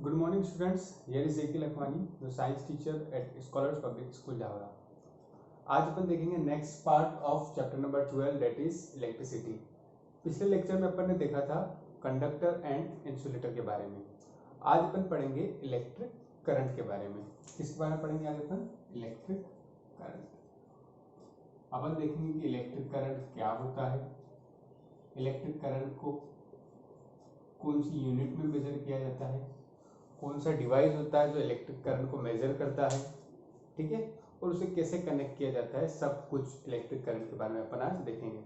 Good morning students, here is JK Lakhwani, जो science teacher at Scholars Public School Jaora. आज अपन देखेंगे next part of chapter number 12 that is electricity. पिछले lecture में अपन ने देखा था कंडक्टर एंड इंसुलेटर के बारे में। आज अपन पढ़ेंगे इलेक्ट्रिक करंट के बारे में। किसके बारे में पढ़ेंगे आज अपन? Electric current. अपन देखेंगे कि इलेक्ट्रिक करंट क्या होता है, इलेक्ट्रिक करंट को कौन सी यूनिट में मेजर किया जाता है, कौन सा डिवाइस होता है जो इलेक्ट्रिक करंट को मेजर करता है, ठीक है, और उसे कैसे कनेक्ट किया जाता है, सब कुछ इलेक्ट्रिक करंट के बारे में अपन आज देखेंगे।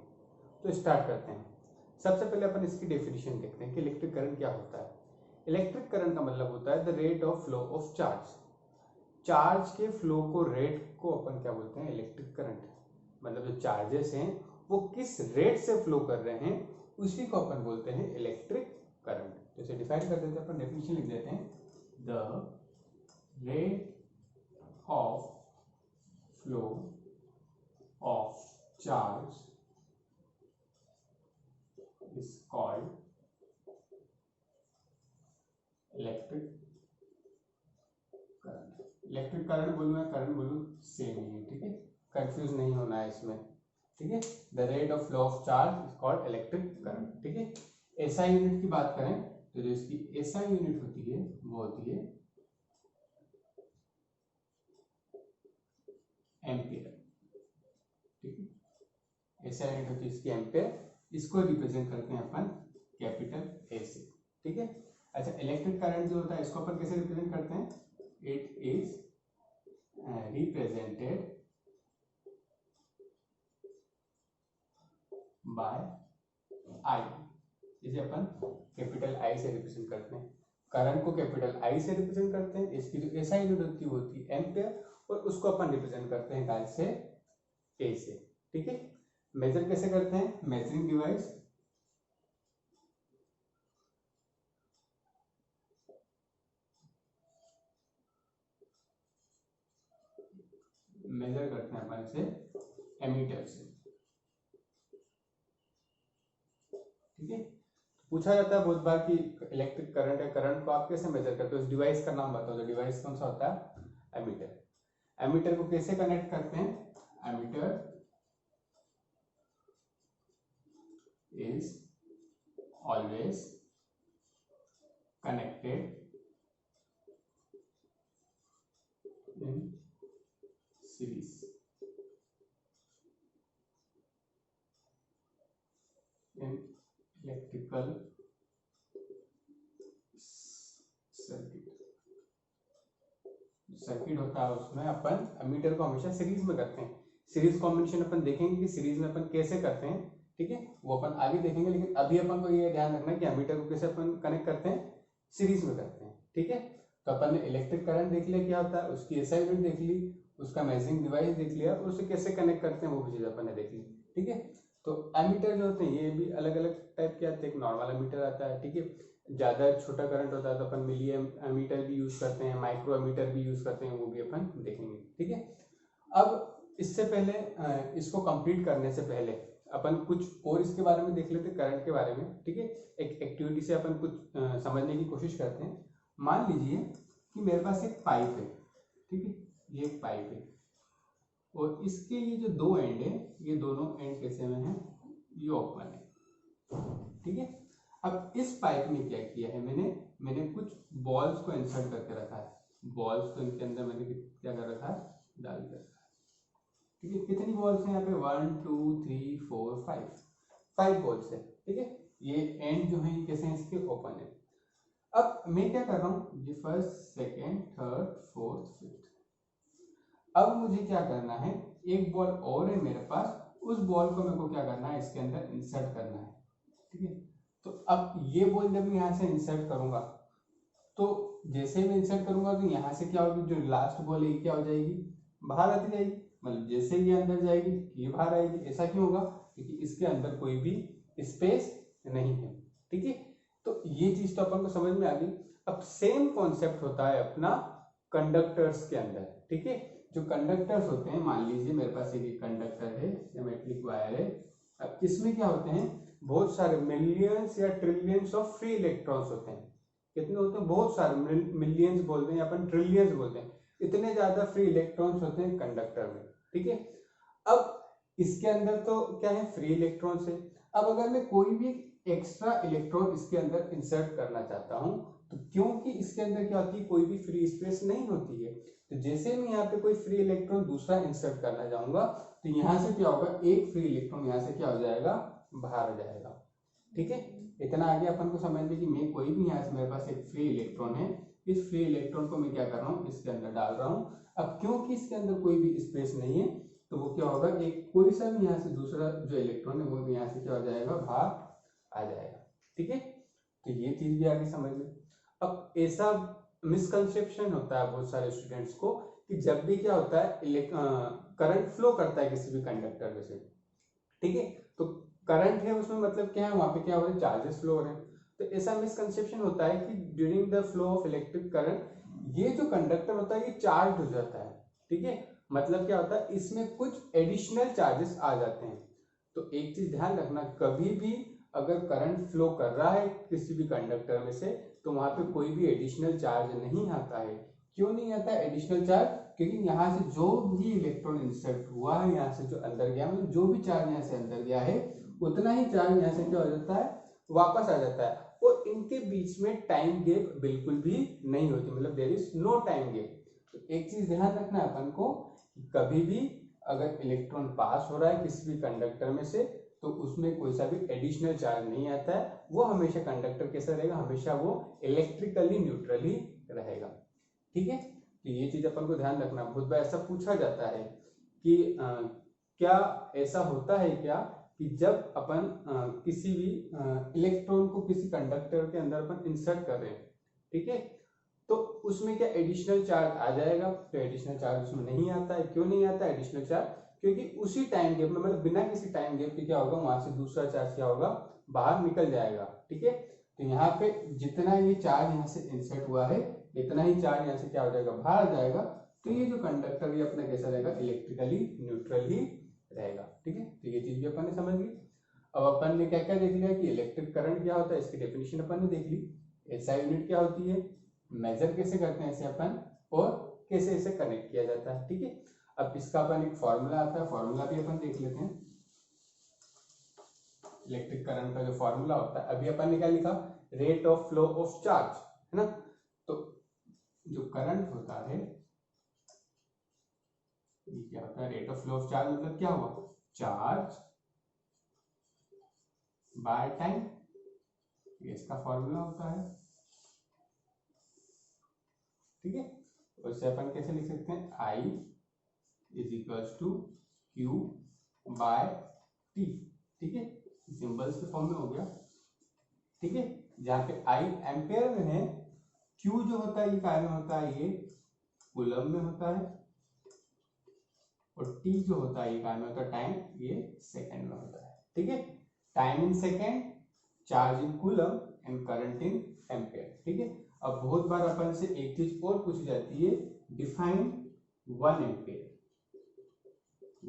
तो स्टार्ट करते हैं। सबसे पहले अपन इसकी डेफिनेशन देखते हैं कि इलेक्ट्रिक करंट क्या होता है। इलेक्ट्रिक करंट का मतलब होता है the rate of flow of charge. Charge के फ्लो को, रेट को अपन क्या बोलते हैं? Electric current. मतलब जो चार्जेस हैं वो किस रेट से फ्लो कर रहे हैं उसी को अपन बोलते हैं इलेक्ट्रिक करंट। तो इसे डिफाइन कर देते हैं, अपन डेफिनेशन लिख देते हैं। The rate of flow of charge is called electric current। Electric current बोलूँ या करंट बोलूँ सेम ही है, ठीक है, कंफ्यूज नहीं होना है इसमें, ठीक है। The rate of flow of charge is called electric current, ठीक है। एसआई यूनिट की बात करें तो जो इसकी एसआई यूनिट होती है वो होती है एम्पियर, ठीक है। एसआई यूनिट होती है इसकी एम्पियर। इसको रिप्रेजेंट करते हैं अपन कैपिटल ए से, ठीक है। अच्छा, इलेक्ट्रिक करंट जो होता है इसको अपन कैसे रिप्रेजेंट करते हैं? इट इज रिप्रेजेंटेड बाय आई। इसे अपन कैपिटल आई से रिप्रेजेंट करते हैं। करंट को कैपिटल आई से रिप्रेजेंट करते हैं। इसकी जो एसआई यूनिट होती है एम्पियर, और उसको अपन रिप्रेजेंट करते हैं काय से? ए से, ठीक है। मेजर कैसे करते हैं? मेजरिंग डिवाइस मेजर करते हैं अपन से एमीटर से, ठीक है। पूछा जाता है बहुत बार कि इलेक्ट्रिक करंट है, करंट को आप कैसे मेजर करते हो? उस डिवाइस का नाम बताओ। तो डिवाइस कौन सा होता है? एमीटर। एमीटर को कैसे कनेक्ट करते हैं? Ammeter is always connected in series. In electrical circuit होता है उसमें अपन एमीटर को हमेशा सीरीज में करते हैं। सीरीज कॉम्बिनेशन अपन देखेंगे कि सीरीज में अपन कैसे करते हैं, ठीक है, वो अपन आगे देखेंगे। लेकिन अभी अपन को ये ध्यान रखना है कि एमीटर को कैसे अपन कनेक्ट करते हैं? सीरीज में करते हैं, ठीक है। तो अपन ने इलेक्ट्रिक करंट देख लिया क्या होता है, उसकी एसआई यूनिट देख ली, उसका मेजरिंग डिवाइस देख लिया, और उसे कैसे कनेक्ट करते हैं वो भी चीज अपन ने देख ली, ठीक है। तो एमीटर जो होते हैं ये भी अलग अलग टाइप के आते हैं। एक नॉर्मल एमीटर आता है, ठीक है, ज़्यादा छोटा करंट होता है तो अपन मिली एमीटर भी यूज करते हैं, माइक्रो एमीटर भी यूज करते हैं, वो भी अपन देखेंगे, ठीक है। अब इससे पहले इसको कंप्लीट करने से पहले अपन कुछ और इसके बारे में देख लेते हैं, करंट के बारे में, ठीक है। एक एक्टिविटी से अपन कुछ समझने की कोशिश करते हैं। मान लीजिए कि मेरे पास एक पाइप है, ठीक है, ये एक पाइप है, और इसके ये जो दो एंड है, ये दोनों एंड कैसे में है? ये ओपन है, ठीक है। अब इस पाइप में क्या किया है मैंने कुछ बॉल्स को इंसर्ट करके रखा है। बॉल्स को इनके अंदर मैंने क्या कर रखा है? डाल के रखा है, ठीक है। कितनी बॉल्स हैं यहाँ पे? 1 2 3 4 5 बॉल्स है, ठीक है। ये एंड जो है ये कैसे हैं? इसके ओपन है। अब मैं क्या कर रहा हूँ? ये first, second, third, fourth, fifth. अब मुझे क्या करना है? एक बॉल और है मेरे पास, उस बॉल को मेरे को क्या करना है? इसके अंदर इंसर्ट करना है, ठीक है। तो अब ये बॉल जब मैं यहाँ से इंसर्ट करूंगा, तो जैसे मैं इंसर्ट करूंगा तो यहाँ से क्या होगी? जो लास्ट बॉल है ये क्या हो जाएगी? बाहर आती जाएगी। मतलब जैसे ये अंदर जाएगी ये बाहर आएगी। ऐसा क्यों होगा? क्योंकि इसके अंदर कोई भी स्पेस नहीं है, ठीक है। तो ये चीज तो अपन को समझ में आ गई। अब सेम कॉन्सेप्ट होता है अपना कंडक्टर्स के अंदर, ठीक है। जो कंडक्टर्स होते हैं, मान लीजिए मेरे पास एक कंडक्टर है, सिमेट्रिक वायर है। अब इसमें क्या होते हैं? बहुत सारे मिलियंस या ट्रिलियंस ऑफ फ्री इलेक्ट्रॉन्स होते हैं। कितने होते हैं, बहुत सारे, मिलियंस बोलते हैं या अपन ट्रिलियंस बोलते हैं, इतने ज्यादा फ्री इलेक्ट्रॉन्स होते हैं कंडक्टर में। ठीक है, अब इसके अंदर तो क्या है, फ्री इलेक्ट्रॉन्स है। अब अगर मैं कोई भी एक्स्ट्रा इलेक्ट्रॉन इसके अंदर इंसर्ट करना चाहता हूं, तो क्योंकि इसके अंदर क्या होती है, कोई भी फ्री स्पेस नहीं होती है, तो जैसे मैं यहाँ पे कोई फ्री इलेक्ट्रॉन दूसरा इंसर्ट करना चाहूंगा, तो यहाँ से क्या होगा, एक फ्री इलेक्ट्रॉन यहाँ से क्या हो जाएगा, बाहर आ जाएगा। ठीक है, इतना आगे अपन को समझ में कि मैं कोई भी यहाँ से, मेरे पास एक फ्री इलेक्ट्रॉन है, इस फ्री इलेक्ट्रॉन को मैं क्या कर रहा हूँ, इसके अंदर डाल रहा हूँ। अब क्योंकि इसके अंदर कोई भी स्पेस नहीं है, तो वो क्या होगा, एक कोई सा भी यहाँ से दूसरा जो इलेक्ट्रॉन है वो भी यहाँ से क्या हो जाएगा, बाहर आ जाएगा। ठीक है, तो ये चीज भी आगे समझ में। अब ऐसा मिसकंसेप्शन होता है बहुत सारे स्टूडेंट्स को कि जब भी क्या होता है, करंट फ्लो करता है किसी भी कंडक्टर में से, ठीक है, तो करंट है उसमें मतलब क्या है, वहां पे क्या हो रहा है, चार्जेस फ्लो हो रहे हैं। तो ऐसा मिसकंसेप्शन होता है कि during the flow of electric current ये जो कंडक्टर होता है ये चार्ज हो जाता है। ठीक है, मतलब क्या होता है, इसमें कुछ एडिशनल चार्जेस आ जाते हैं। तो एक चीज ध्यान रखना, कभी भी अगर करंट फ्लो कर रहा है किसी भी कंडक्टर में से, तो वहां पे कोई भी एडिशनल चार्ज नहीं आता है। क्यों नहीं आता है एडिशनल चार्ज, क्योंकि यहाँ से जो भी इलेक्ट्रॉन इंसर्ट हुआ है, यहाँ से जो अंदर गया, मतलब जो भी चार्ज यहाँ से अंदर गया है, उतना ही चार्ज यहाँ से क्या हो जाता है, वापस आ जाता है। और इनके बीच में टाइम गैप बिल्कुल भी नहीं होती, मतलब there is no time gap. तो एक चीज ध्यान रखना है अपन को, कभी भी अगर इलेक्ट्रॉन पास हो रहा है किसी भी कंडक्टर में से, तो उसमें कोई सा भी एडिशनल चार्ज नहीं आता है। वो हमेशा कंडक्टर कैसा रहेगा, हमेशा वो इलेक्ट्रिकली न्यूट्रल ही रहेगा। ठीक है, तो ये चीज अपन को ध्यान रखना। बहुत बार ऐसा पूछा जाता है कि क्या ऐसा होता है क्या कि जब अपन किसी भी इलेक्ट्रॉन को किसी कंडक्टर के अंदर अपन इंसर्ट कर रहे हैं, ठीक है, तो उसमें क्या एडिशनल चार्ज आ जाएगा, तो एडिशनल चार्ज उसमें नहीं आता है। क्यों नहीं आता एडिशनल चार्ज, क्योंकि उसी टाइम गैप में, मतलब बिना किसी टाइम गैप के क्या होगा, वहां से दूसरा चार्ज क्या होगा, बाहर निकल जाएगा। ठीक है, तो यहाँ पे जितना ये चार्ज यहाँ से इंसर्ट हुआ है, इतना ही चार्ज यहाँ से क्या हो जाएगा, बाहर जाएगा। तो ये जो कंडक्टर ये अपना कैसा रहेगा, इलेक्ट्रिकली न्यूट्रल ही रहेगा। ठीक है, तो ये चीज भी अपन ने समझ ली। अब अपन ने क्या क्या देख लिया कि इलेक्ट्रिक करंट क्या होता है, इसकी डेफिनेशन अपन ने देख ली, एसआई यूनिट क्या होती है, मेजर कैसे करते हैं इसे अपन, और कैसे इसे कनेक्ट किया जाता है। ठीक है, अब इसका अपन एक फॉर्मूला आता है, फॉर्मूला भी अपन देख लेते हैं। इलेक्ट्रिक करंट का जो फॉर्मूला होता है, अभी अपन ने क्या लिखा, rate of flow of charge, है ना। तो जो करंट होता है ये क्या होता है, rate of flow of charge, मतलब क्या हुआ, चार्ज बाय टाइम, ये इसका फॉर्मूला होता है। ठीक है, तो इसे अपन कैसे लिख सकते हैं, I is equals to Q by T। ठीक है, सिंबल्स के फॉर्म में हो गया। ठीक है, जहां पे I एम्पेयर में है, Q जो होता है ये काय में होता है, ये कूलम में होता है, और T जो होता है ये काय में होता है, टाइम, ये सेकंड में होता है। ठीक है, time in second, charge in coulomb, and current in ampere. ठीक है, अब बहुत बार अपन से एक चीज और पूछी जाती है, डिफाइन 1 एम्पेयर।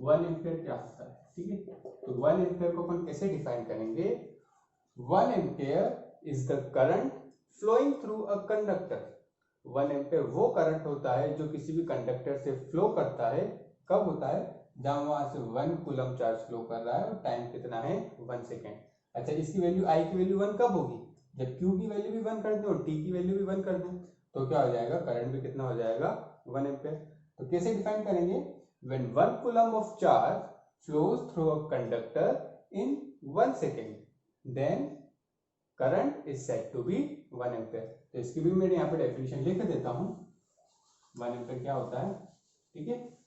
1 एम्पेयर क्या होता है, ठीक है, तो 1 एम्पेयर को अपन कैसे डिफाइन करेंगे, 1 ampere is the current flowing through a conductor. 1 ampere वो करंट होता है जो किसी भी कंडक्टर से फ्लो करता है। कब होता है, जहां वहां से 1 कूलम चार्ज फ्लो कर रहा है, और टाइम कितना है, 1 सेकेंड। अच्छा, इसकी वैल्यू, I की वैल्यू 1 कब होगी, जब Q की वैल्यू भी 1 कर दें और T की वैल्यू भी 1 कर दें, तो क्या हो जाएगा, करंट भी कितना हो जाएगा, 1 एम्पेयर। तो कैसे डिफाइन करेंगे, when 1 coulomb of charge flows through a conductor in 1 second, then current is said to be 1 ampere। तो इसकी भी मैं यहाँ पे डेफिनेशन लिख देता हूँ, 1 एम्पेयर क्या होता है। ठीक है,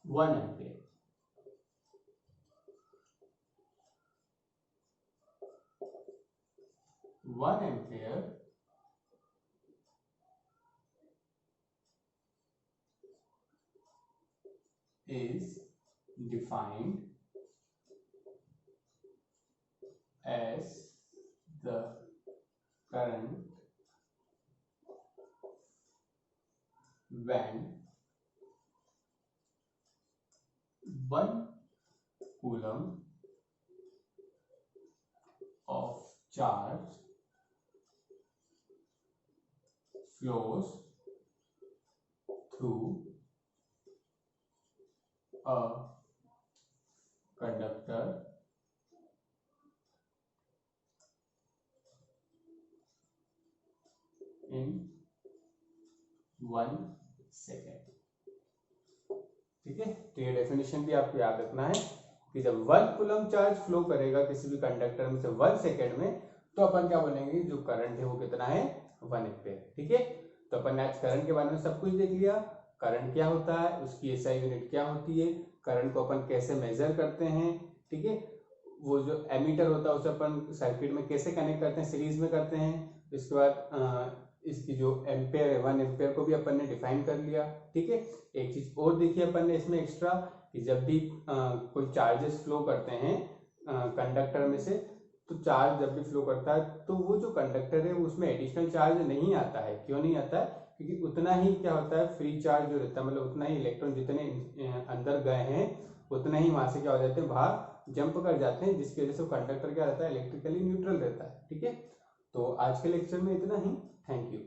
one ampere, one ampere is defined as the current when 1 coulomb of charge flows through a conductor in 1 second। ठीक है, तो ये डेफिनेशन भी आपको याद रखना है कि जब 1 कूलम चार्ज फ्लो करेगा किसी भी कंडक्टर में से 1 सेकेंड में, तो अपन क्या बोलेंगे, जो करंट है वो कितना है, 1 एम्पेयर। ठीक है, तो अपन ने आज करंट के बारे में सब कुछ देख लिया। करंट क्या होता है, उसकी एसआई यूनिट क्या होती है, करंट को अपन कैसे मेजर करते हैं। ठीक है, वो जो एमीटर होता है उसे अपन सर्किट में कैसे कनेक्ट करते हैं, सीरीज में करते हैं। इसके बाद इसकी जो एम्पेयर है 1 एम्पेयर को भी अपन ने डिफाइन कर लिया। ठीक है, एक चीज और देखिए अपन ने इसमें एक्स्ट्रा कि जब भी कोई चार्जेस फ्लो करते हैं कंडक्टर में से, तो चार्ज जब भी फ्लो करता है तो वो जो कंडक्टर है उसमें एडिशनल चार्ज नहीं आता है। क्यों नहीं आता है, क्योंकि उतना ही क्या होता है, फ्री चार्ज जो रहता है, मतलब उतना ही इलेक्ट्रॉन जितने अंदर गए हैं उतना ही वहां से क्या हो जाते हैं, बाहर जंप कर जाते हैं, जिसकी वजह से कंडक्टर क्या रहता है, इलेक्ट्रिकली न्यूट्रल रहता है। ठीक है, तो आज के लेक्चर में इतना ही। Thank you.